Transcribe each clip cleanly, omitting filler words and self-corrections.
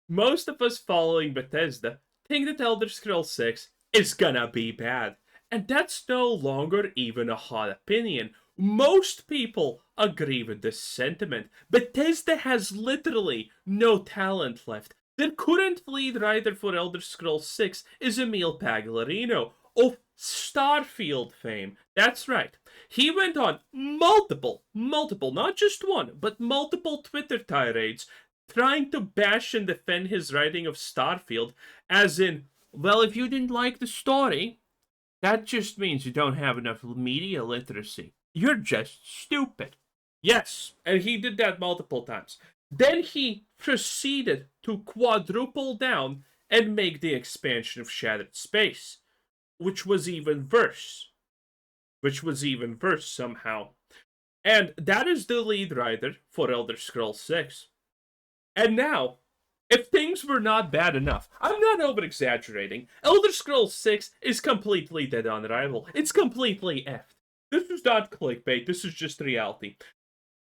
Most of us following Bethesda think that Elder Scrolls 6 is gonna be bad. And that's no longer even a hot opinion. Most people agree with this sentiment. Bethesda has literally no talent left. Their current lead writer for Elder Scrolls 6 is Emil Pagliarino of Starfield fame. That's right. He went on multiple, not just one, but multiple Twitter tirades trying to bash and defend his writing of Starfield, as in, well, if you didn't like the story, that just means you don't have enough media literacy. You're just stupid. Yes, and he did that multiple times. Then he proceeded to quadruple down and make the expansion of Shattered Space, which was even worse. Somehow. And that is the lead writer for Elder Scrolls 6. And now, if things were not bad enough, I'm not over-exaggerating, Elder Scrolls 6 is completely dead on arrival. It's completely effed. This is not clickbait, this is just reality.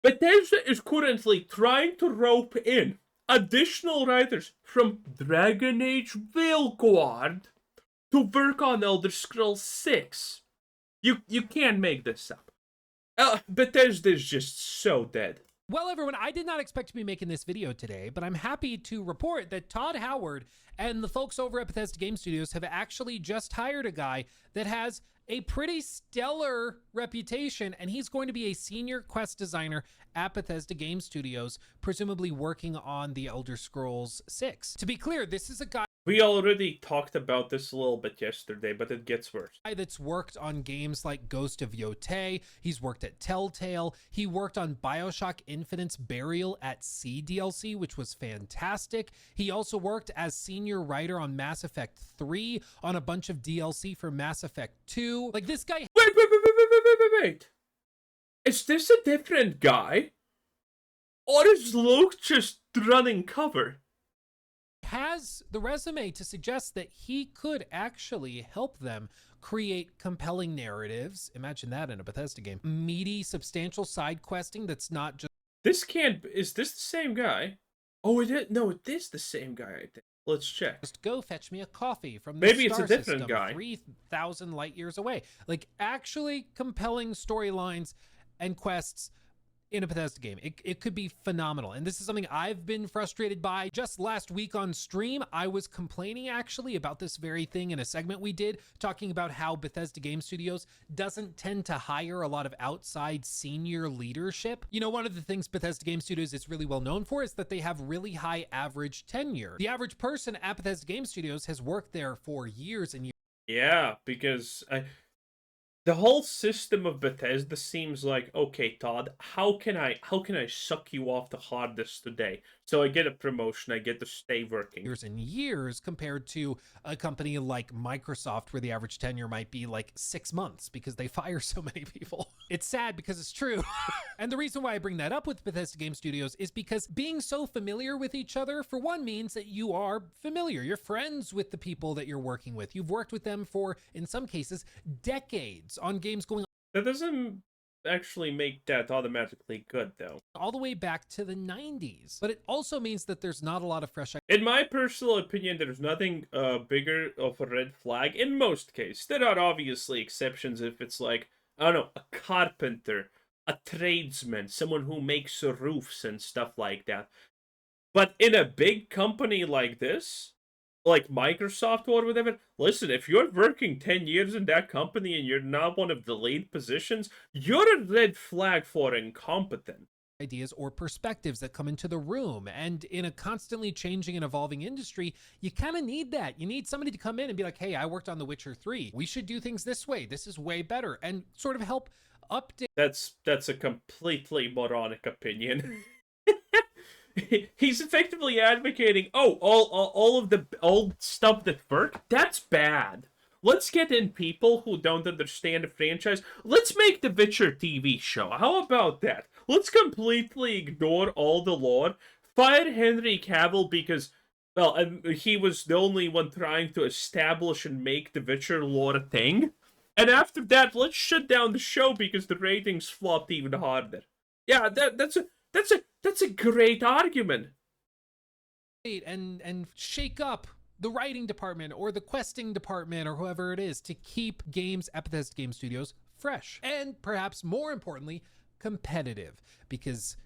Bethesda is currently trying to rope in additional writers from Dragon Age Veilguard to work on Elder Scrolls 6. You can't make this up. Bethesda is just so dead. Well, everyone, I did not expect to be making this video today, but I'm happy to report that Todd Howard and the folks over at Bethesda Game Studios have actually just hired a guy that has a pretty stellar reputation, and he's going to be a senior quest designer at Bethesda Game Studios, presumably working on the Elder Scrolls 6. To be clear, this is a guy we already talked about this a little bit yesterday, but it gets worse. That's worked on games like Ghost of Yotei. He's worked at Telltale. He worked on BioShock Infinite's Burial at Sea DLC, which was fantastic. He also worked as senior writer on Mass Effect 3, on a bunch of DLC for Mass Effect 2. Like, this guy... Wait. Is this a different guy? Or is Luke just running cover? Has the resume to suggest that he could actually help them create compelling narratives. Imagine that in a Bethesda game. Meaty, substantial side questing that's not just... This can't... Is this the same guy? Oh, it is... No, it is the same guy, I think. Let's check. Just go fetch me a coffee from the Maybe star it's a different system guy. 3,000 light years away. Like, actually compelling storylines and quests in a Bethesda game. It could be phenomenal. And this is something I've been frustrated by. Just last week on stream, I was complaining actually about this very thing in a segment we did, talking about how Bethesda Game Studios doesn't tend to hire a lot of outside senior leadership. You know, one of the things Bethesda Game Studios is really well known for is that they have really high average tenure. The average person at Bethesda Game Studios has worked there for years and years. Yeah, because the whole system of Bethesda seems like, okay, Todd, how can I suck you off the hardest today? So I get a promotion, I get to stay working. Years and years compared to a company like Microsoft, where the average tenure might be like 6 months because they fire so many people. It's sad because it's true. And the reason why I bring that up with Bethesda Game Studios is because being so familiar with each other, for one, means that you are familiar. You're friends with the people that you're working with. You've worked with them for, in some cases, decades on games going That doesn't actually make that automatically good, though. all the way back to the 90s. But it also means that there's not a lot of fresh... In my personal opinion, there's nothing bigger of a red flag in most cases. There are obviously exceptions if it's like, I don't know, a carpenter, a tradesman, someone who makes roofs and stuff like that. But in a big company like this, like Microsoft or whatever, listen, if you're working 10 years in that company and you're not one of the lead positions, you're a red flag for incompetent. Ideas or perspectives that come into the room. And in a constantly changing and evolving industry, you kind of need that. You need somebody to come in and be like, hey, I worked on The Witcher 3. We should do things this way. This is way better. And sort of help update. That's a completely moronic opinion. He's effectively advocating, oh, all of the old stuff that worked, that's bad. Let's get in people who don't understand the franchise. Let's make the Witcher TV show. How about that? Let's completely ignore all the lore. Fire Henry Cavill because, well, he was the only one trying to establish and make the Witcher lore a thing. And after that, let's shut down the show because the ratings flopped even harder. Yeah, that's a great argument. and shake up the writing department or the questing department or whoever it is to keep games at Bethesda Game Studios fresh and perhaps more importantly competitive, because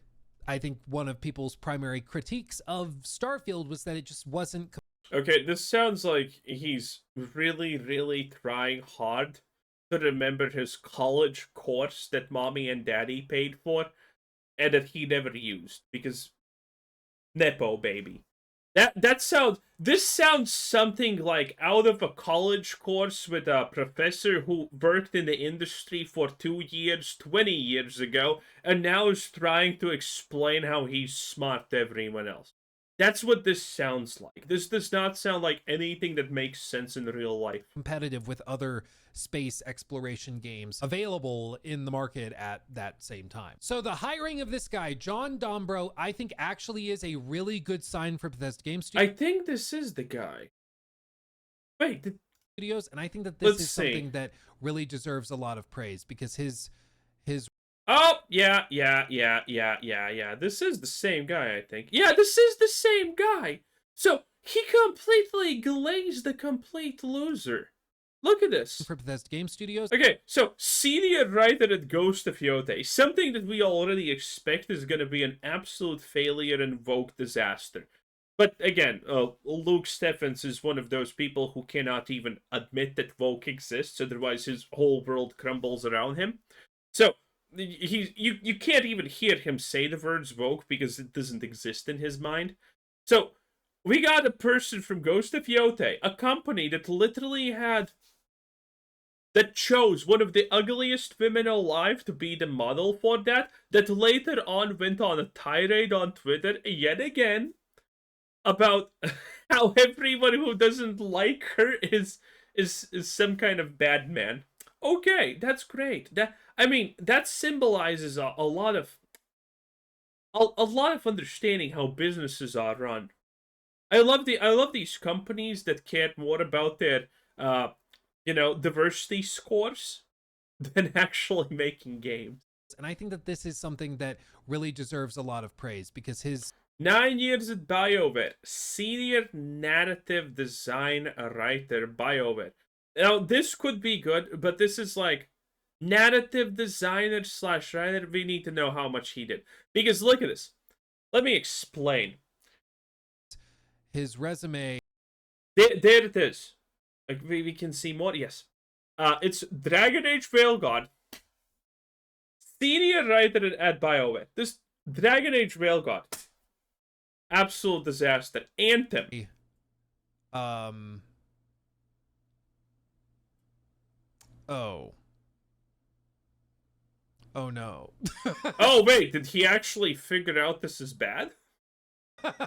I think one of people's primary critiques of Starfield was that it just wasn't. Okay, this sounds like he's really, really trying hard to remember his college course that mommy and daddy paid for and that he never used because Nepo baby. This sounds something like out of a college course with a professor who worked in the industry for 2 years 20 years ago and now is trying to explain how he's smart to everyone else. That's what this sounds like. This does not sound like anything that makes sense in real life. Competitive with other space exploration games available in the market at that same time. So the hiring of this guy, John Dombrow, I think actually is a really good sign for Bethesda Game Studios. I think this is the guy. Wait, and I think that this is something that really deserves a lot of praise because his Oh, yeah. This is the same guy, I think. Yeah, this is the same guy. So, he completely glazed the complete loser. Look at this. For Bethesda Game Studios. Okay, so, senior writer at Ghost of Yotei. Something that we already expect is going to be an absolute failure and woke disaster. But again, Luke Steffens is one of those people who cannot even admit that woke exists, otherwise his whole world crumbles around him. So, you can't even hear him say the words woke because it doesn't exist in his mind. So, we got a person from Ghost of Yotei, a company that literally that chose one of the ugliest women alive to be the model for that later on went on a tirade on Twitter yet again about how everyone who doesn't like her is some kind of bad man. Okay, that's great. That symbolizes a lot of understanding how businesses are run. I love these companies that care more about their diversity scores than actually making games. And I think that this is something that really deserves a lot of praise because his 9 years at BioWare, senior narrative design writer, BioWare. Now, this could be good, but this is like narrative designer / writer. We need to know how much he did. Because look at this. Let me explain. His resume. There it is. Like, we can see more. Yes. It's Dragon Age Veilguard. Senior writer at BioWare. This Dragon Age Veilguard. Absolute disaster. Anthem. Oh no. Oh wait, did he actually figure out this is bad?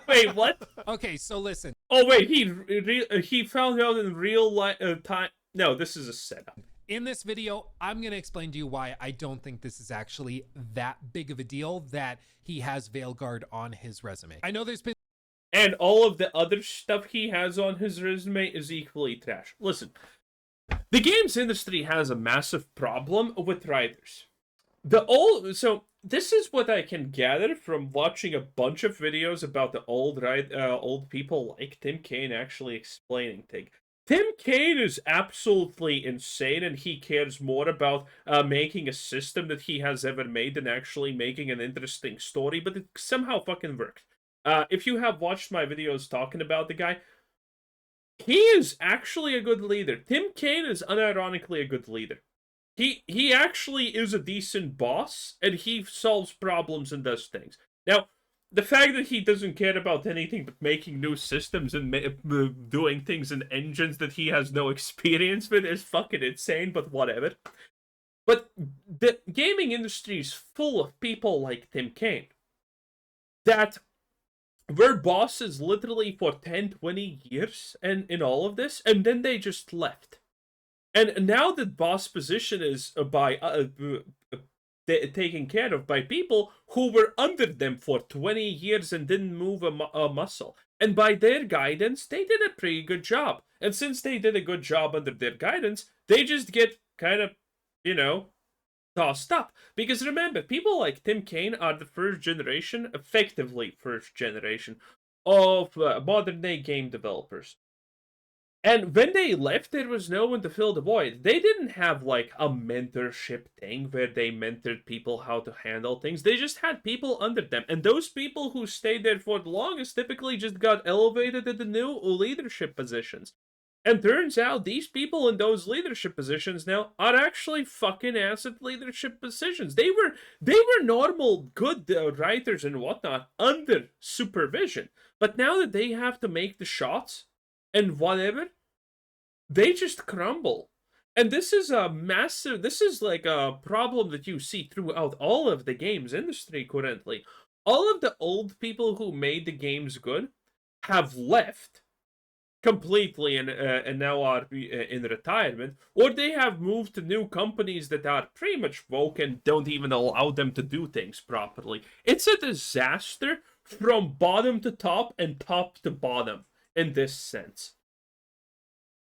Wait, what? Okay, so listen. Oh wait, he found out in real life time. No, this is a setup. In this video, I'm going to explain to you why I don't think this is actually that big of a deal that he has Veilguard on his resume. I know there's been... And all of the other stuff he has on his resume is equally trash. Listen, the games industry has a massive problem with writers. So this is what I can gather from watching a bunch of videos about the old people like Tim Kaine actually explaining things. Tim Kaine is absolutely insane, and he cares more about making a system that he has ever made than actually making an interesting story, but it somehow fucking works. If you have watched my videos talking about the guy, he is actually a good leader. Tim Kaine is unironically a good leader. He actually is a decent boss, and he solves problems and does things. Now, the fact that he doesn't care about anything but making new systems and doing things in engines that he has no experience with is fucking insane, but whatever. But the gaming industry is full of people like Tim Kaine that were bosses literally for 10, 20 years and in all of this, and then they just left. And now the boss position is taken care of by people who were under them for 20 years and didn't move a muscle. And by their guidance, they did a pretty good job. And since they did a good job under their guidance, they just get kind of, tossed up. Because remember, people like Tim Kaine are the first generation, effectively first generation, of modern day game developers. And when they left, there was no one to fill the void. They didn't have like a mentorship thing where they mentored people how to handle things. They just had people under them. And those people who stayed there for the longest typically just got elevated into new leadership positions. And turns out these people in those leadership positions now are actually fucking asset leadership positions. They were normal good writers and whatnot under supervision. But now that they have to make the shots and whatever, they just crumble. And this is like a problem that you see throughout all of the games industry currently. All of the old people who made the games good have left completely and now are in retirement, or they have moved to new companies that are pretty much woke and don't even allow them to do things properly. It's a disaster from bottom to top and top to bottom in this sense.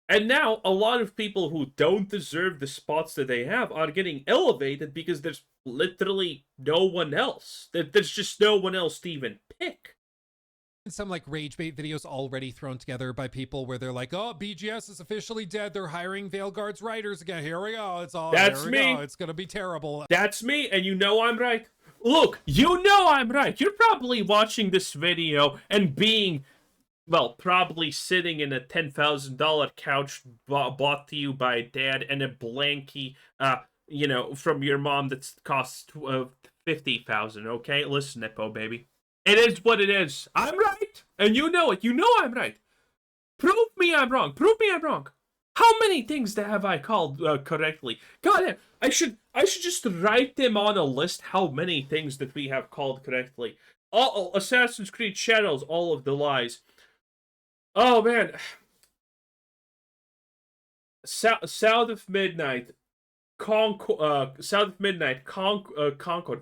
And now a lot of people who don't deserve the spots that they have are getting elevated because there's literally no one else. There's just no one else to even pick. Some like rage bait videos already thrown together by people where they're like, oh, BGS is officially dead. They're hiring Veilguard's writers again. Here we go. That's me. It's going to be terrible. That's me. And you know I'm right. Look, you know I'm right. You're probably watching this video and being, well, probably sitting in a $10,000 couch bought to you by dad and a blankie, from your mom that costs $50,000. Okay, listen, Nepo baby, it is what it is. I'm right, and you know it. You know I'm right. Prove me I'm wrong. Prove me I'm wrong. How many things have I called correctly? God, I should just write them on a list. How many things that we have called correctly? All Assassin's Creed Shadows, all of the lies. Oh man, South of Midnight, Concord.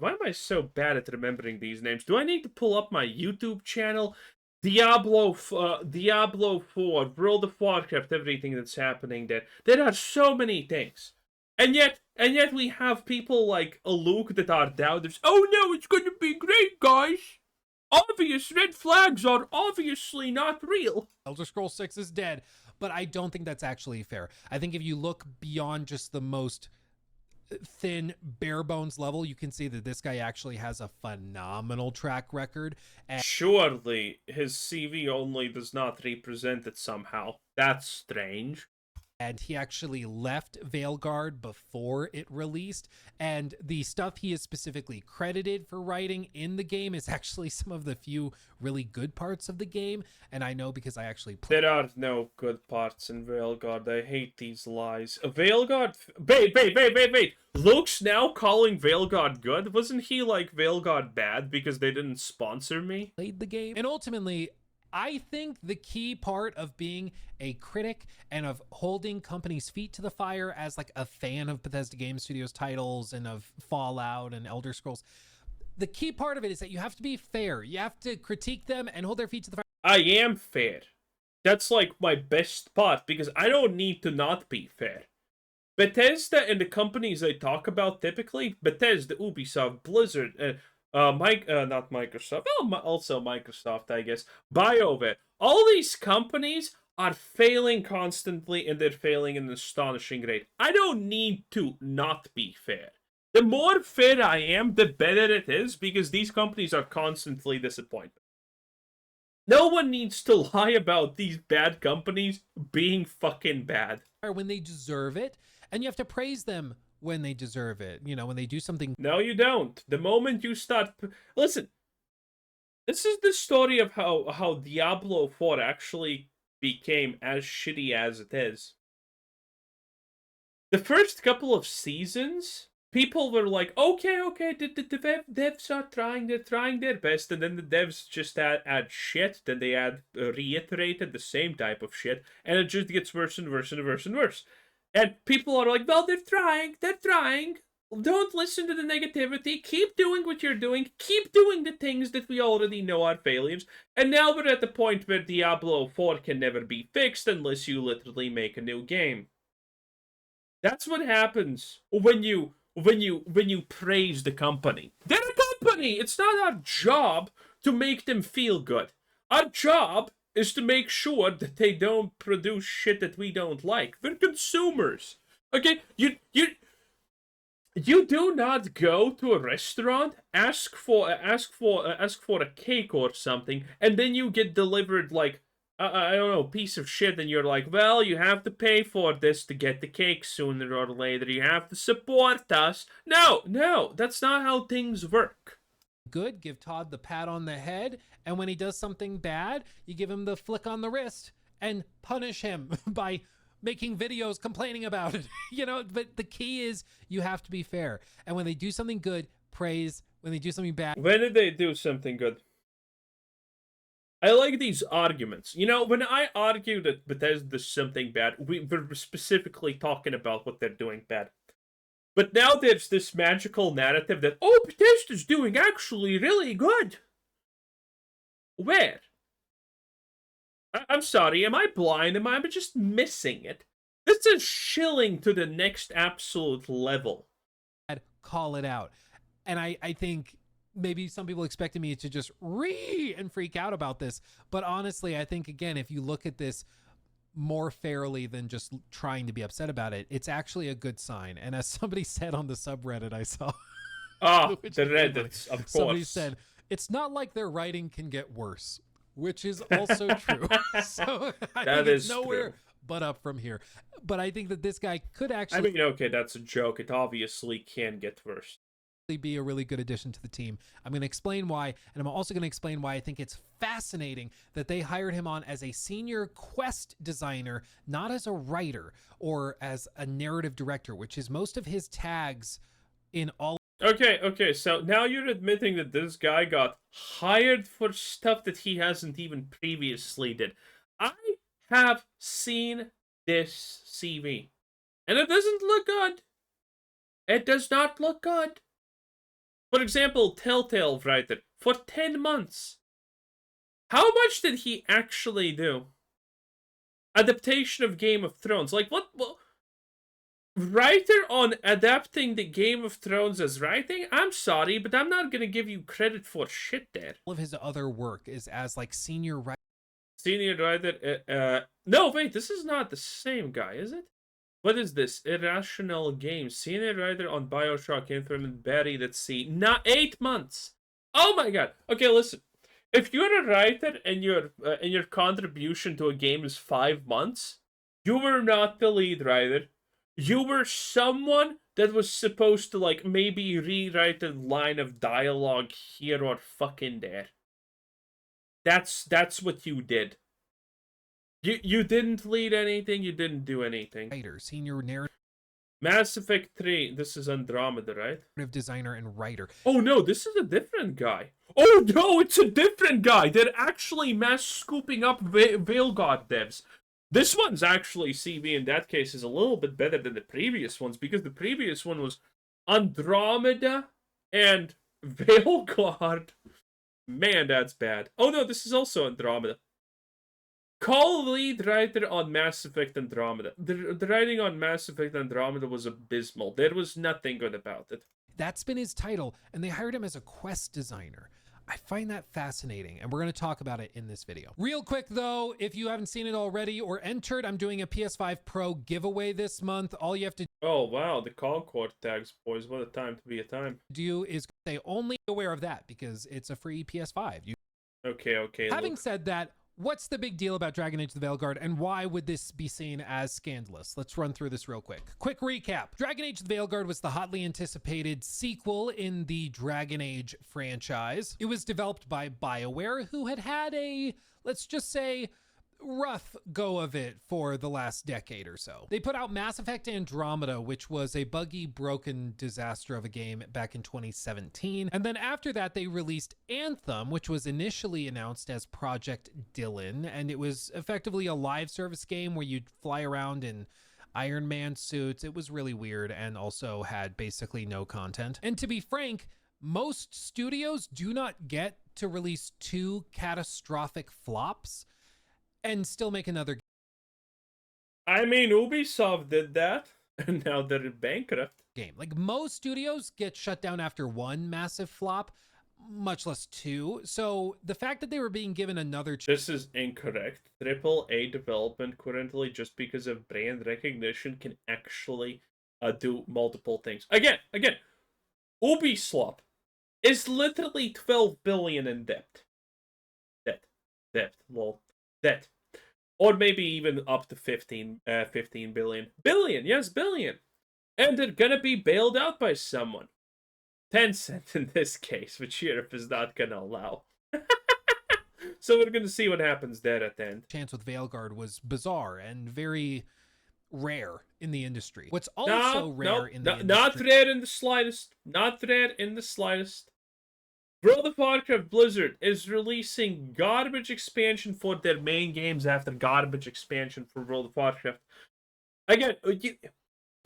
Why am I so bad at remembering these names? Do I need to pull up my YouTube channel? Diablo 4, World of Warcraft, everything that's happening there. There are so many things, and yet we have people like a Luke that are doubters. Oh no, it's going to be great, guys. Obvious red flags are obviously not real. Elder Scrolls 6 is dead, but I don't think that's actually fair. I think if you look beyond just the most thin, bare bones level, you can see that this guy actually has a phenomenal track record. And surely his CV only does not represent it somehow. That's strange. And he actually left Veilguard before it released. And the stuff he is specifically credited for writing in the game is actually some of the few really good parts of the game. And I know because I actually played. There are no good parts in Veilguard. I hate these lies. Veilguard. Wait. Luke's now calling Veilguard good? Wasn't he like Veilguard bad because they didn't sponsor me? Played the game. And ultimately, I think the key part of being a critic and of holding companies' feet to the fire as like a fan of Bethesda Game Studios titles and of Fallout and Elder Scrolls, the key part of it is that you have to be fair. You have to critique them and hold their feet to the fire. I am fair. That's like my best part because I don't need to not be fair. Bethesda and the companies I talk about typically, Bethesda, Ubisoft, Blizzard, not Microsoft, well, also Microsoft, I guess, BioWare. All these companies are failing constantly, and they're failing at an astonishing rate. I don't need to not be fair. The more fair I am, the better it is, because these companies are constantly disappointed. No one needs to lie about these bad companies being fucking bad. When they deserve it, and you have to praise them when they deserve it, when they do something. No, you don't. The moment you start... Listen, this is the story of how Diablo 4 actually became as shitty as it is. The first couple of seasons, people were like, okay, the devs are trying, they're trying their best, and then the devs just add shit, then they reiterated the same type of shit, and it just gets worse and worse and worse and worse. And people are like, well, they're trying. Don't listen to the negativity. Keep doing what you're doing. Keep doing the things that we already know are failures. And now we're at the point where Diablo 4 can never be fixed unless you literally make a new game. That's what happens when you praise the company. They're a company. It's not our job to make them feel good. Our job is to make sure that they don't produce shit that we don't like. We're consumers. Okay? You do not go to a restaurant, ask for a cake or something, and then you get delivered like I don't know, piece of shit, and you're like, well, you have to pay for this to get the cake sooner or later. You have to support us. No, that's not how things work. Good, give Todd the pat on the head, and when he does something bad, you give him the flick on the wrist and punish him by making videos complaining about it. But the key is you have to be fair. And when they do something good, praise. When they do something bad. When did they do something good? I like these arguments. When I argue that Bethesda does something bad, we're specifically talking about what they're doing bad. But now there's this magical narrative that, oh, Bethesda's doing actually really good. Where? I'm sorry, am I blind? Am I just missing it? This is shilling to the next absolute level. Call it out. And I think maybe some people expected me to just freak out about this. But honestly, I think, again, if you look at this more fairly than just trying to be upset about it, it's actually a good sign. And as somebody said on the subreddit I saw, the Reddits, of course. Somebody said, it's not like their writing can get worse, which is also true. So I think it's nowhere but up from here. But I think that this guy could actually... okay, that's a joke. It obviously can get worse. Be a really good addition to the team. I'm going to explain why, and I'm also going to explain why I think it's fascinating that they hired him on as a senior quest designer, not as a writer or as a narrative director, which is most of his tags in all. Okay, so now you're admitting that this guy got hired for stuff that he hasn't even previously did. I have seen this CV, and it doesn't look good. It does not look good. For example, Telltale writer for 10 months. How much did he actually do? Adaptation of Game of Thrones. Like, what? Writer on adapting the Game of Thrones as writing? I'm sorry, but I'm not gonna give you credit for shit there. All of his other work is as, like, senior writer. Senior writer, no, wait, this is not the same guy, is it? What is this? Irrational Games. Senior writer on BioShock Infinite, buried at sea. Not 8 months. Oh my god. Okay, listen. If you're a writer and your contribution to a game is 5 months, you were not the lead writer. You were someone that was supposed to, like, maybe rewrite a line of dialogue here or fucking there. That's what you did. You didn't lead anything, you didn't do anything. Writer, senior narrative. Mass Effect 3, this is Andromeda, right? Narrative designer and writer. Oh no, this is a different guy. Oh no, it's a different guy. They're actually mass scooping up Veilguard devs. This one's actually CV in that case is a little bit better than the previous ones, because the previous one was Andromeda and Veilguard. Man, that's bad. Oh no, this is also Andromeda. Co-lead writer on Mass Effect Andromeda. The writing on Mass Effect Andromeda was abysmal. There was nothing good about it. That's been his title, and they hired him as a quest designer. I find that fascinating, and we're going to talk about it in this video. Real quick, though, if you haven't seen it already or entered, I'm doing a PS5 Pro giveaway this month. All you have to Oh, wow, the Concord tags, boys. What a time to be a time. do is stay only aware of that, because it's a free PS5. Okay. Having said that, what's the big deal about Dragon Age the Veilguard, and why would this be seen as scandalous? Let's run through this real quick. Quick recap. Dragon Age the Veilguard was the hotly anticipated sequel in the Dragon Age franchise. It was developed by BioWare, who had a, let's just say, rough go of it for the last decade or so. They put out Mass Effect Andromeda, which was a buggy, broken disaster of a game back in 2017. And then after that, they released Anthem, which was initially announced as Project Dylan. And it was effectively a live service game where you'd fly around in Iron Man suits. It was really weird and also had basically no content. And to be frank, most studios do not get to release 2 catastrophic flops and still make another game. I mean, Ubisoft did that, and now they're bankrupt. Like, most studios get shut down after 1 massive flop. much less 2. So the fact that they were being given another This is incorrect. AAA development currently, just because of brand recognition, can actually do multiple things. Again, Ubisoft is literally 12 billion in debt. Debt. Or maybe even up to 15 billion. Billion. And they're gonna be bailed out by someone. Tencent in this case, which Europe is not gonna allow. So we're gonna see what happens there at the end. chance with Veilguard was bizarre and very rare in the industry. What's also rare in the industry... Not rare in the slightest. Not rare in the slightest. World of Warcraft Blizzard is releasing garbage expansion for their main games after garbage expansion for World of Warcraft. Again,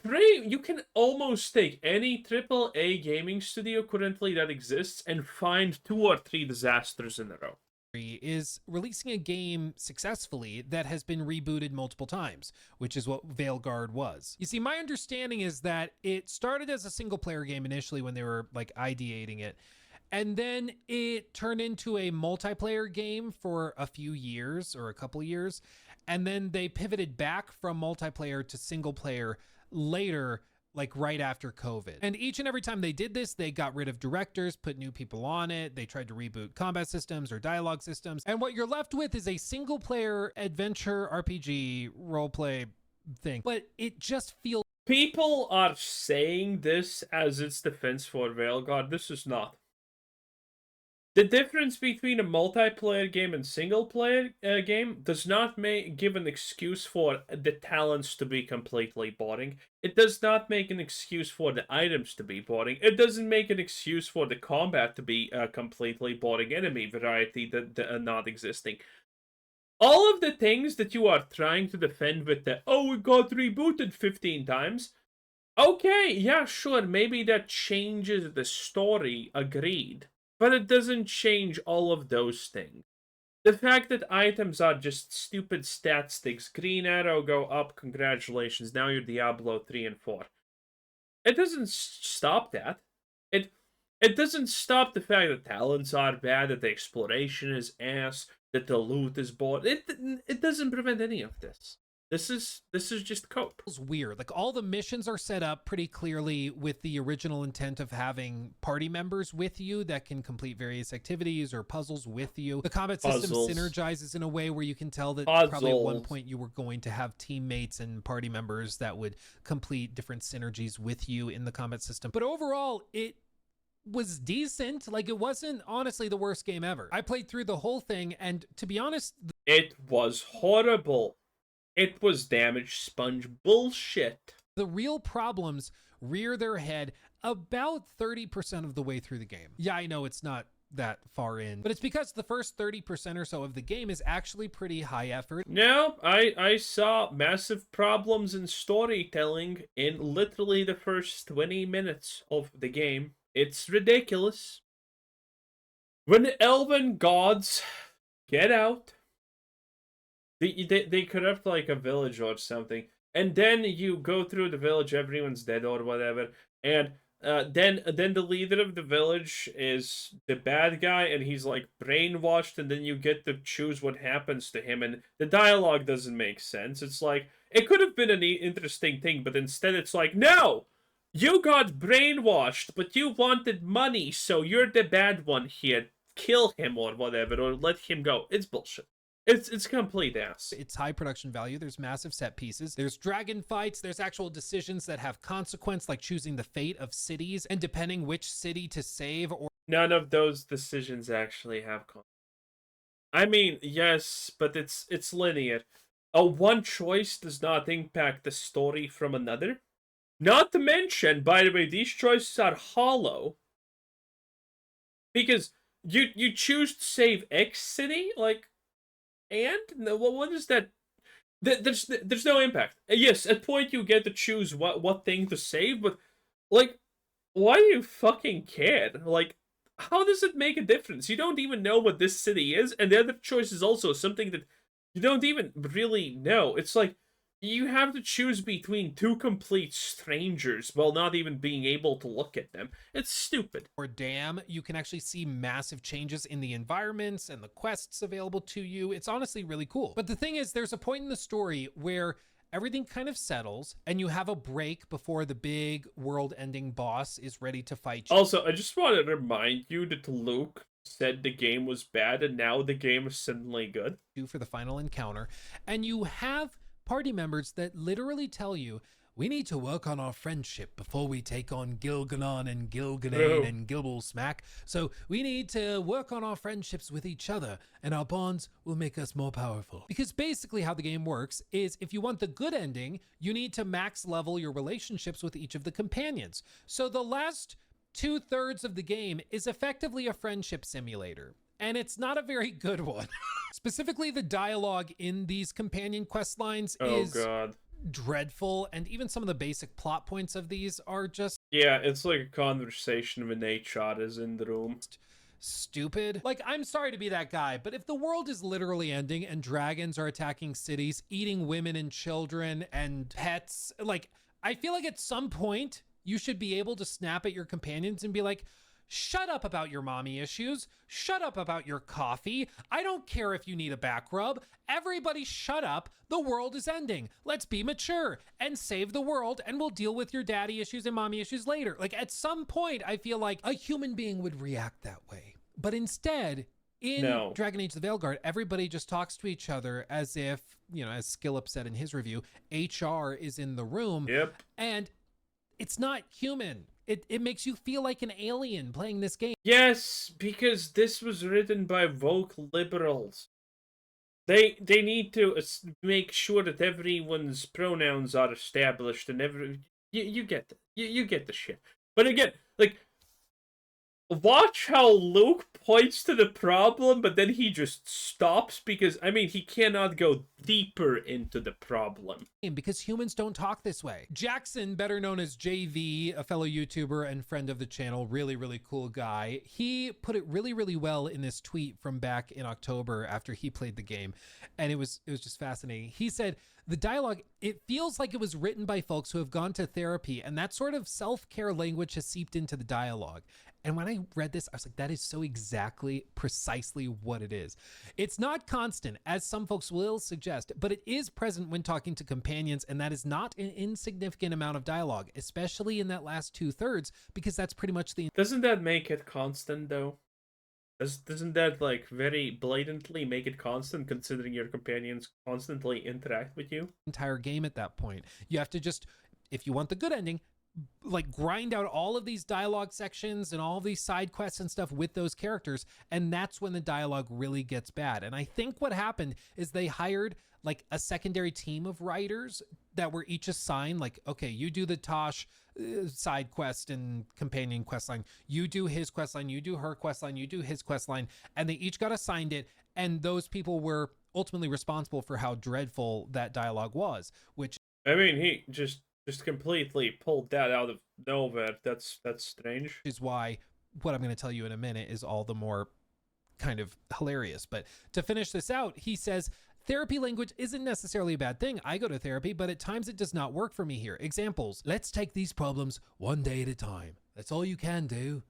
you can almost take any AAA gaming studio currently that exists and find 2 or 3 disasters in a row. Is releasing a game successfully that has been rebooted multiple times, which is what Veilguard was. You see, my understanding is that it started as a single player game initially when they were like ideating it, and then it turned into a multiplayer game for a few years or a couple years, and then they pivoted back from multiplayer to single player later, like right after COVID. And each and every time they did this, they got rid of directors, put new people on it. They tried to reboot combat systems or dialogue systems. And what you're left with is a single player adventure RPG roleplay thing. But it just feels... People are saying this as its defense for Veilguard. This is not. The difference between a multiplayer game and single-player game does not give an excuse for the talents to be completely boring. It does not make an excuse for the items to be boring. It doesn't make an excuse for the combat to be completely boring, enemy variety that not existing. All of the things that you are trying to defend with the, oh, we got rebooted 15 times. Okay, yeah, sure, maybe that changes the story, agreed. But it doesn't change all of those things. The fact that items are just stupid stat sticks, green arrow go up, congratulations, now you're Diablo 3 and 4. It doesn't stop that. It doesn't stop the fact that talents are bad, that the exploration is ass, that the loot is bored. It doesn't prevent any of this. This is just cope. It's weird. Like, all the missions are set up pretty clearly with the original intent of having party members with you that can complete various activities or puzzles with you. The combat system synergizes in a way where you can tell that probably at one point you were going to have teammates and party members that would complete different synergies with you in the combat system. But overall, it was decent. Like, it wasn't honestly the worst game ever. I played through the whole thing, and to be honest, it was horrible. It was damaged sponge bullshit. The real problems rear their head about 30% of the way through the game. Yeah, I know it's not that far in, but it's because the first 30% or so of the game is actually pretty high effort. No, I saw massive problems in storytelling in literally the first 20 minutes of the game. It's ridiculous. When the elven gods get out, they corrupt like a village or something, and then you go through the village, everyone's dead or whatever, and then the leader of the village is the bad guy, and he's like brainwashed, and then you get to choose what happens to him, and the dialogue doesn't make sense. It's like, it could have been an interesting thing, but instead it's like, no! You got brainwashed, but you wanted money, so you're the bad one here. Kill him or whatever, or let him go. It's bullshit. It's complete ass. It's high production value. There's massive set pieces. There's dragon fights. There's actual decisions that have consequence, like choosing the fate of cities and depending which city to save. Or none of those decisions actually have consequence. I mean, yes, but it's linear. One choice does not impact the story from another. Not to mention, by the way, these choices are hollow. Because you choose to save X city, like, and what is that? There's no impact. Yes, at point you get to choose what thing to save, but like, why do you fucking care? Like, how does it make a difference? You don't even know what this city is, and the other choice is also something that you don't even really know. It's like, You have to choose between two complete strangers while not even being able to look at them. It's stupid. Or dam, you can actually see massive changes in the environments and the quests available to you. It's honestly really cool. But the thing is, there's a point in the story where everything kind of settles and you have a break before the big world-ending boss is ready to fight you. Also, I just want to remind you that Luke said the game was bad and now the game is suddenly good. For the final encounter, and you have party members that literally tell you, we need to work on our friendship before we take on Gilganon and Gilganane and Gilblesmack. So we need to work on our friendships with each other, and our bonds will make us more powerful. Because basically how the game works is, if you want the good ending, you need to max level your relationships with each of the companions. So the last 2/3 of the game is effectively a friendship simulator. And it's not a very good one. Specifically, the dialogue in these companion quest lines is dreadful, and even some of the basic plot points of these are just... Yeah, it's like a conversation when Nate Shot is in the room. Stupid. Like, I'm sorry to be that guy, but if the world is literally ending and dragons are attacking cities, eating women and children and pets, like, I feel like at some point you should be able to snap at your companions and be like, shut up about your mommy issues. Shut up about your coffee. I don't care if you need a back rub. Everybody shut up. The world is ending. Let's be mature and save the world, and we'll deal with your daddy issues and mommy issues later. Like, at some point, I feel like a human being would react that way. But instead, in Dragon Age the Veilguard, everybody just talks to each other as if, you know, as Skillup said in his review, HR is in the room. Yep. And it's not human. It makes you feel like an alien playing this game. Yes, because this was written by woke liberals. They need to make sure that everyone's pronouns are established and you get you get the shit. But again, like, watch how Luke points to the problem, but then he just stops because, I mean, he cannot go deeper into the problem. Because humans don't talk this way. Jackson, better known as JV, a fellow YouTuber and friend of the channel, really, really cool guy. He put it really, really well in this tweet from back in October after he played the game. And it was just fascinating. He said, the dialogue, it feels like it was written by folks who have gone to therapy, and that sort of self-care language has seeped into the dialogue. And when I read this, I was like, that is so exactly, precisely what it is. It's not constant, as some folks will suggest, but it is present when talking to companions, and that is not an insignificant amount of dialogue, especially in that last 2/3, because that's pretty much the... Doesn't that make it constant, though? Doesn't that, like, very blatantly make it constant, considering your companions constantly interact with you? Entire game at that point. You have to just, if you want the good ending, like, grind out all of these dialogue sections and all of these side quests and stuff with those characters, and that's when the dialogue really gets bad. And I think what happened is they hired like a secondary team of writers that were each assigned, like, okay, you do the Tosh side quest and companion quest line, you do his quest line, you do her quest line, you do his quest line, and they each got assigned it, and those people were ultimately responsible for how dreadful that dialogue was, which... I mean, he just completely pulled that out of nowhere. That's strange. Is why what I'm going to tell you in a minute is all the more kind of hilarious. But to finish this out, he says, therapy language isn't necessarily a bad thing. I go to therapy, but at times it does not work for me here. Examples: let's take these problems one day at a time. That's all you can do.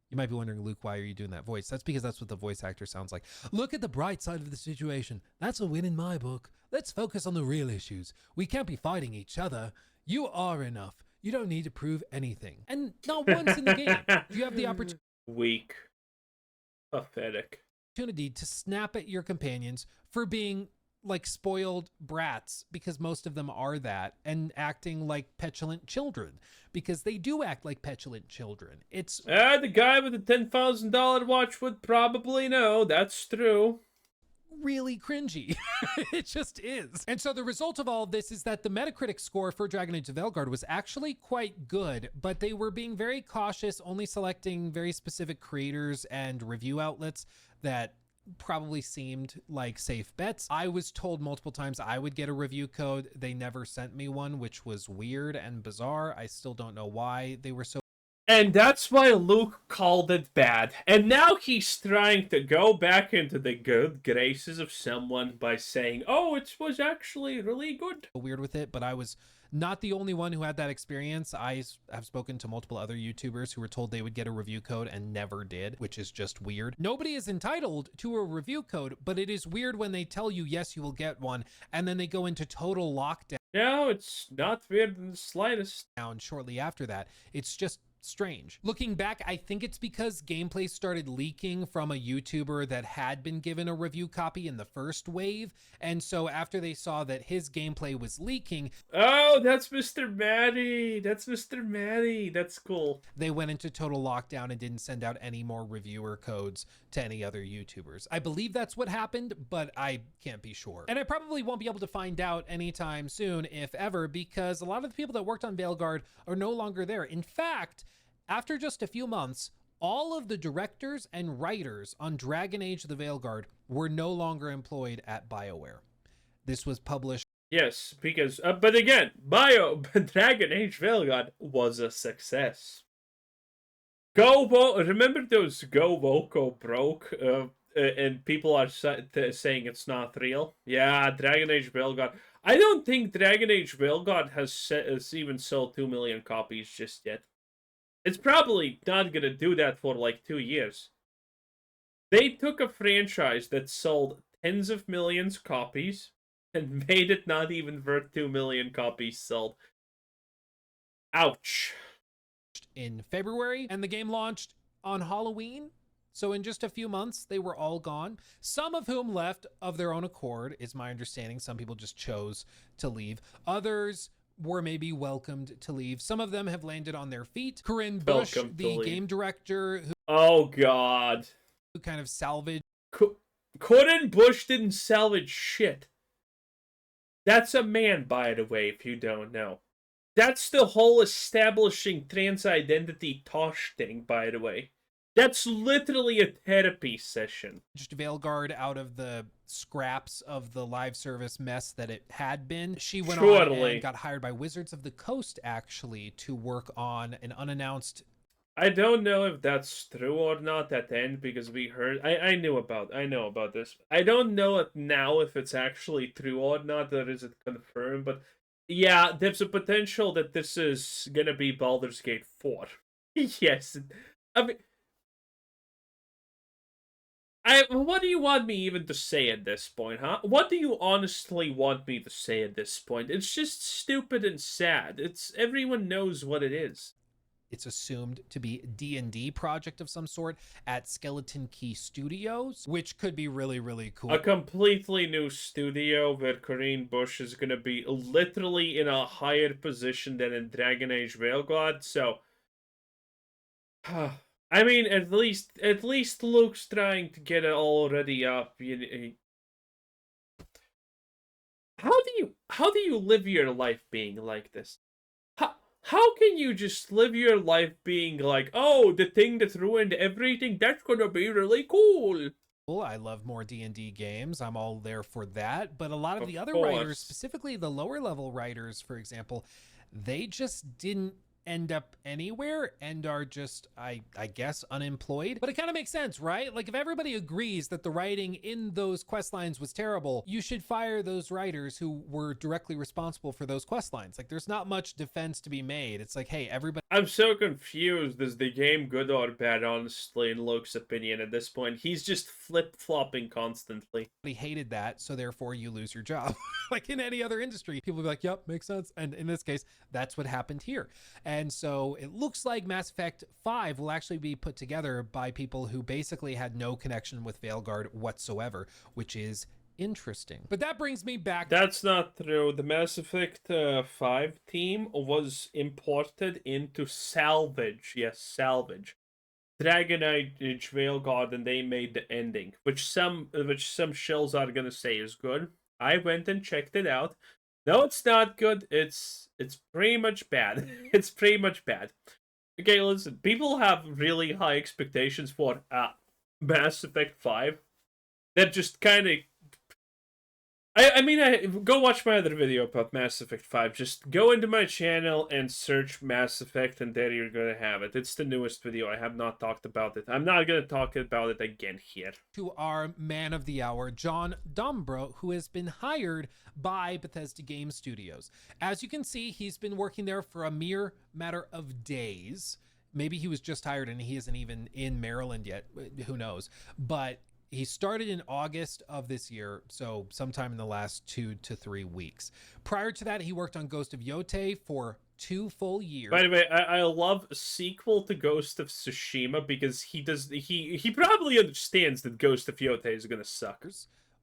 You might be wondering, Luke, why are you doing that voice? That's because that's what the voice actor sounds like. Look at the bright side of the situation. That's a win in my book. Let's focus on the real issues. We can't be fighting each other. You are enough. You don't need to prove anything. And not once in the game do you have the opportunity... Weak. Pathetic. ...to snap at your companions for being like spoiled brats, because most of them are that, and acting like petulant children, because they do act like petulant children. It's... the guy with the $10,000 watch would probably know. That's true. Really cringy. It just is. And so the result of all of this is that the Metacritic score for Dragon Age the Veilguard was actually quite good, but they were being very cautious, only selecting very specific creators and review outlets that probably seemed like safe bets. I was told multiple times I would get a review code. They never sent me one, which was weird and bizarre. I still don't know why they were so And that's why Luke called it bad. And now he's trying to go back into the good graces of someone by saying, oh, it was actually really good. Weird with it, but I was not the only one who had that experience. I have spoken to multiple other YouTubers who were told they would get a review code and never did, which is just weird. Nobody is entitled to a review code, but it is weird when they tell you, yes, you will get one, and then they go into total lockdown. No, it's not weird in the slightest. Shortly after that, it's just strange. Looking back, I think it's because gameplay started leaking from a YouTuber that had been given a review copy in the first wave, and so after they saw that his gameplay was leaking, oh, that's Mr. Maddie. That's Mr. Maddie. That's cool. They went into total lockdown and didn't send out any more reviewer codes to any other YouTubers. I believe that's what happened, but I can't be sure. And I probably won't be able to find out anytime soon, if ever, because a lot of the people that worked on Veilguard are no longer there. In fact, after just a few months, all of the directors and writers on Dragon Age the Veilguard were no longer employed at BioWare. This was published. Yes, because, but again, Dragon Age Veilguard was a success. Remember those Go Voco broke, and people are saying it's not real? Yeah, Dragon Age Veilguard. I don't think Dragon Age Veilguard has even sold 2 million copies just yet. It's probably not gonna do that for like 2 years. They took a franchise that sold tens of millions of copies and made it not even worth 2 million copies sold. Ouch. In February, and the game launched on Halloween. So in just a few months, they were all gone. Some of whom left of their own accord, is my understanding. Some people just chose to leave. Others were maybe welcomed to leave. Some of them have landed on their feet. Corinne Bush, the game director, who oh god, who kind of salvaged. Corinne Bush didn't salvage shit. That's a man, by the way, if you don't know. That's the whole establishing trans identity tosh thing, by the way. That's literally a therapy session. Veilguard out of the scraps of the live service mess that it had been. She went on and got hired by Wizards of the Coast, actually, to work on an unannounced... I don't know if that's true or not at the end, because we heard... I know about this. I don't know it now if it's actually true or not, or is it confirmed, but yeah, there's a potential that this is gonna be Baldur's Gate 4. Yes. I mean... what do you want me even to say at this point, huh? What do you honestly want me to say at this point? It's just stupid and sad. Everyone knows what it is. It's assumed to be a D&D project of some sort at Skeleton Key Studios, which could be really, really cool. A completely new studio where Corinne Bush is going to be literally in a higher position than in Dragon Age Veilguard, so... I mean, at least Luke's trying to get it already up. How do you live your life being like this? How can you just live your life being like, oh, the thing that ruined everything, that's gonna be really cool? I love more D&D games. I'm all there for that. But a lot of the other writers, specifically the lower level writers, for example, they just didn't end up anywhere and are just, I guess, unemployed. But it kind of makes sense, right? Like, if everybody agrees that the writing in those quest lines was terrible, you should fire those writers who were directly responsible for those quest lines. Like, there's not much defense to be made. It's like, hey, everybody... I'm so confused. Is the game good or bad, honestly, in Luke's opinion at this point? He's just flip-flopping constantly. He hated that, so therefore you lose your job. Like in any other industry, people will be like, yep, makes sense. And in this case, that's what happened here. And so it looks like Mass Effect 5 will actually be put together by people who basically had no connection with Veilguard whatsoever, which is interesting. But that brings me back... That's not true. The Mass Effect 5 team was imported into Salvage. Yes, Salvage. Dragon Age Veilguard, and they made the ending, which some shells are gonna say is good. I went and checked it out. No, it's not good. It's pretty much bad. It's pretty much bad. Okay, listen. People have really high expectations for Mass Effect 5. That just kind of... I mean, go watch my other video about Mass Effect 5. Just go into my channel and search Mass Effect, and there you're gonna have it. It's the newest video. I have not talked about it. I'm not gonna talk about it again here. To our man of the hour, John Dombro, who has been hired by Bethesda Game Studios. As you can see, he's been working there for a mere matter of days. Maybe he was just hired and he isn't even in Maryland yet. Who knows? But he started in August of this year, so sometime in the last 2 to 3 weeks. Prior to that, he worked on Ghost of Yotei for 2 full years. By the way, I love a sequel to Ghost of Tsushima because he probably understands that Ghost of Yotei is gonna suck.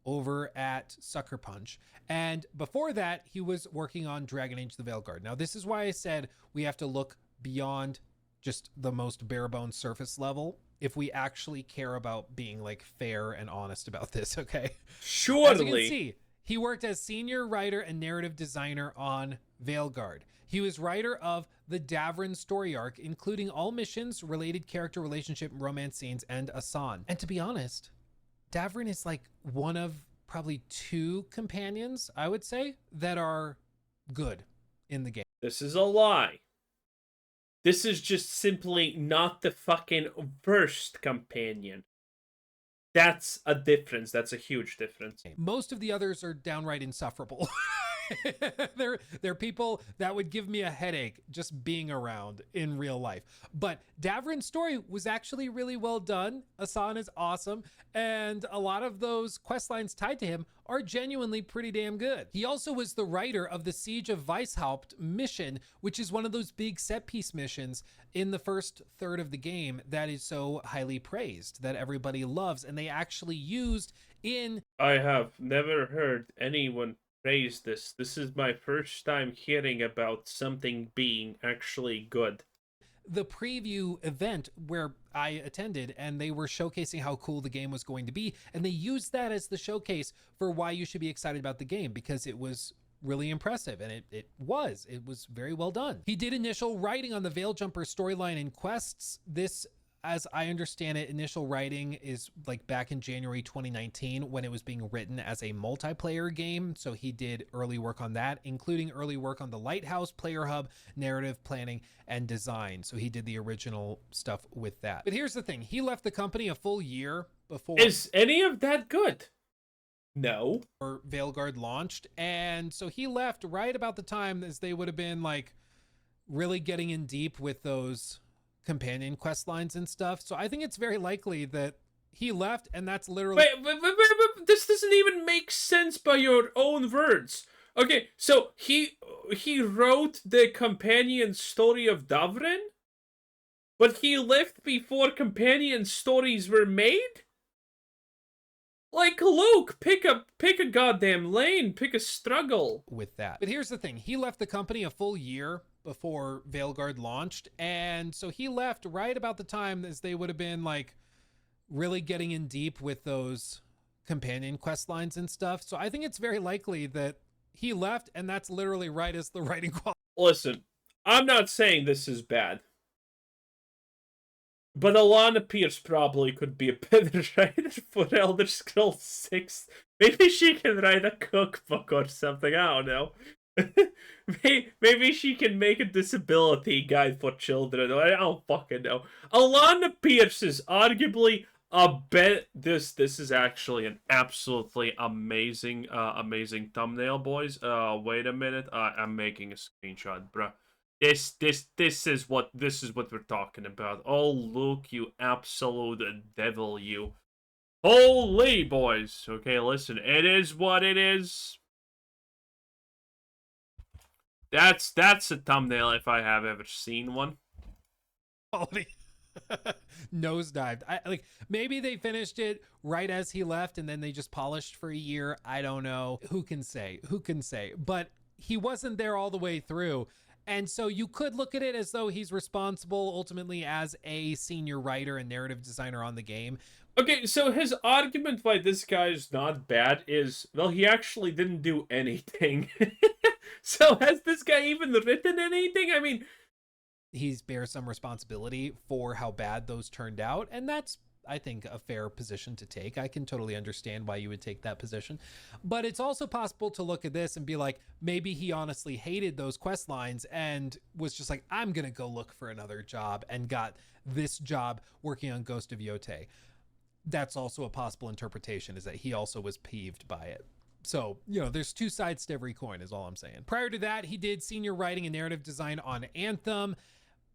Over at Sucker Punch. And before that, he was working on Dragon Age the Veilguard. Now, this is why I said we have to look beyond just the most bare bones surface level if we actually care about being like fair and honest about this, okay? Surely. As you can see, he worked as senior writer and narrative designer on Veilguard. He was writer of the Davrin story arc, including all missions, related character relationship, romance scenes, and Asan. And to be honest, Davrin is like one of probably 2 companions, I would say, that are good in the game. This is a lie. This is just simply not the fucking worst companion. That's a difference. That's a huge difference. Most of the others are downright insufferable. they're people that would give me a headache just being around in real life. But Davrin's story was actually really well done. Asan is awesome, and a lot of those quest lines tied to him are genuinely pretty damn good. He also was the writer of the Siege of Weishaupt mission, which is one of those big set piece missions in the first third of the game that is so highly praised, that everybody loves, and they actually used in... I have never heard anyone praise this. This is my first time hearing about something being actually good. The preview event where I attended, and they were showcasing how cool the game was going to be, and they used that as the showcase for why you should be excited about the game, because it was really impressive, and it was very well done. He did initial writing on the Veiljumper storyline and quests. This, as I understand it, initial writing is like back in January 2019 when it was being written as a multiplayer game. So he did early work on that, including early work on the Lighthouse, Player Hub, narrative planning, and design. So he did the original stuff with that. But here's the thing. He left the company a full year before... Is any of that good? No. Veilguard launched. And so he left right about the time as they would have been like really getting in deep with those companion quest lines and stuff. So I think it's very likely that he left, and that's literally... Wait, this doesn't even make sense by your own words. Okay, so he wrote the companion story of Davrin, but he left before companion stories were made? Like, Luke, pick a goddamn lane, pick a struggle. With that. But here's the thing. He left the company a full year before Veilguard launched, and so he left right about the time as they would have been like really getting in deep with those companion quest lines and stuff. So I think it's very likely that he left, and that's literally right as the writing quality. Listen, I'm not saying this is bad, but Alana Pierce probably could be a better writer for Elder Scrolls 6. Maybe she can write a cookbook or something, I don't know. Maybe she can make a disability guide for children. I don't fucking know. Alana Pierce is arguably a bit. This is actually an absolutely amazing thumbnail, boys. Wait a minute. I'm making a screenshot, bruh. This is what we're talking about. Oh, Luke, you absolute devil, you. Holy boys. Okay, listen. It is what it is. That's a thumbnail if I have ever seen one. Quality. Nosedived. Like, maybe they finished it right as he left and then they just polished for a year. I don't know. Who can say? But he wasn't there all the way through. And so you could look at it as though he's responsible ultimately as a senior writer and narrative designer on the game. Okay, so his argument why this guy is not bad is, well, he actually didn't do anything. So has this guy even written anything? I mean, he bears some responsibility for how bad those turned out, and that's I think, a fair position to take. I can totally understand why you would take that position. But it's also possible to look at this and be like, maybe he honestly hated those quest lines and was just like, I'm going to go look for another job, and got this job working on Ghost of Yote. That's also a possible interpretation, is that he also was peeved by it. So, there's two sides to every coin, is all I'm saying. Prior to that, he did senior writing and narrative design on Anthem,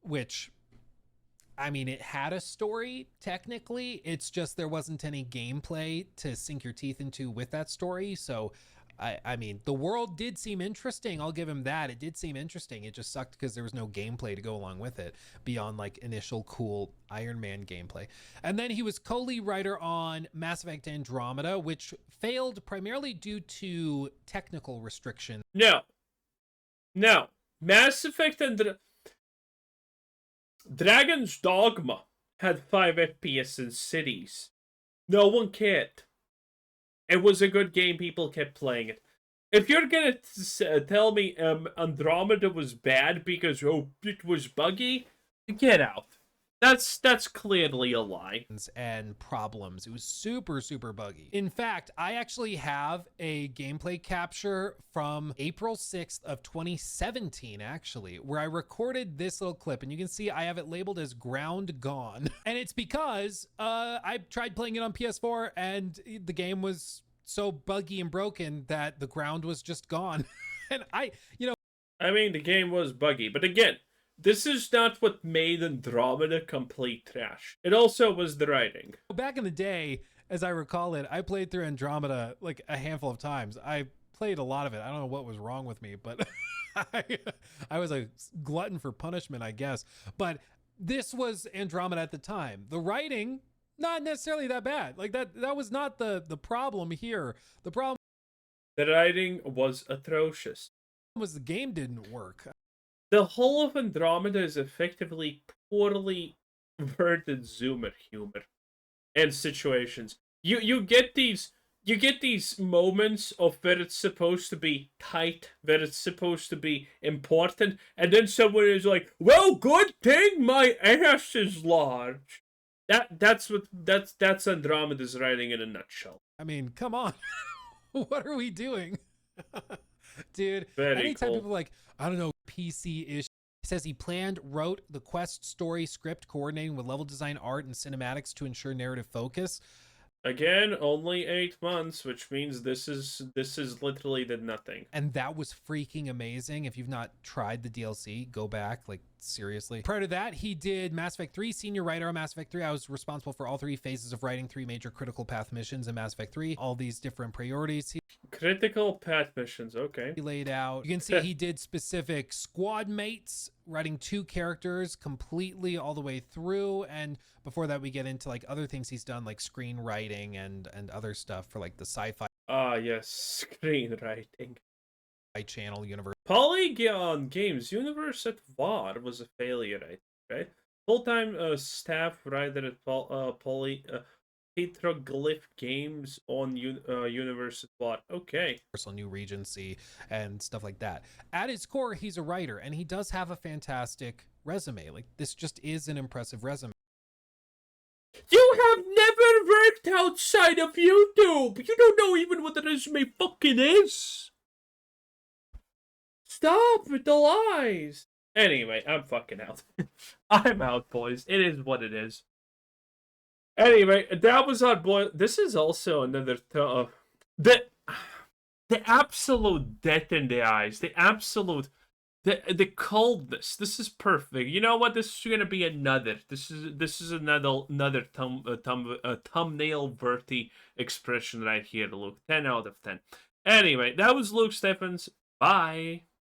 which, I mean, it had a story, technically. It's just there wasn't any gameplay to sink your teeth into with that story. So, I mean, the world did seem interesting. I'll give him that. It did seem interesting. It just sucked because there was no gameplay to go along with it beyond like initial cool Iron Man gameplay. And then he was co-lead writer on Mass Effect Andromeda, which failed primarily due to technical restrictions. No. Mass Effect and Dragon's Dogma had 5 FPS in cities. No one cared. It was a good game. People kept playing it. If you're gonna tell me Andromeda was bad because it was buggy, get out. That's clearly a lie. And problems. It was super, super buggy. In fact, I actually have a gameplay capture from April 6th of 2017, actually, where I recorded this little clip, and you can see I have it labeled as ground gone. And it's because I tried playing it on PS4 and the game was so buggy and broken that the ground was just gone. And I mean, the game was buggy, but again, this is not what made Andromeda complete trash. It also was the writing. Back in the day, as I recall it, I played through Andromeda like a handful of times. I played a lot of it. I don't know what was wrong with me, but I was a glutton for punishment, I guess. But this was Andromeda at the time. The writing, not necessarily that bad. Like that was not the problem here. The problem, the writing was atrocious. Was the game didn't work. The whole of Andromeda is effectively poorly worded zoomer humor and situations. You get these moments of where it's supposed to be tight, where it's supposed to be important, and then someone is like, "Well, good thing my ass is large." That's Andromeda's writing in a nutshell. I mean, come on. What are we doing? Dude, Very anytime cool. people are like, I don't know, PC-ish. He says he wrote the quest story script, coordinating with level design, art, and cinematics to ensure narrative focus. Again, only 8 months, which means this is literally did nothing. And that was freaking amazing. If you've not tried the DLC, go back, like, seriously. Prior to that, he did Mass Effect 3, senior writer on Mass Effect 3. I was responsible for all 3 phases of writing 3 major critical path missions in Mass Effect 3. All these different priorities. Critical path missions, okay. He laid out. You can see he did specific squad mates, writing 2 characters completely all the way through. And before that, we get into like other things he's done, like screenwriting and other stuff for like the sci-fi. Yes, screenwriting. Channel universe. Polygon Games Universe at VOD was a failure, right? Full-time staff writer at Petroglyph Games on Universe at VOD. Okay. New Regency and stuff like that. At its core, he's a writer, and he does have a fantastic resume. Like, this just is an impressive resume. You have never worked outside of YouTube. You don't know even what the resume fucking is. Stop with the lies. Anyway, I'm fucking out. I'm out, boys. It is what it is. Anyway, that was our boy. This is also another the absolute death in the eyes. The absolute the coldness. This is perfect. You know what? This is gonna be another. This is another thumbnail worthy expression right here, Luke. 10 out of 10. Anyway, that was Luke Stephens. Bye.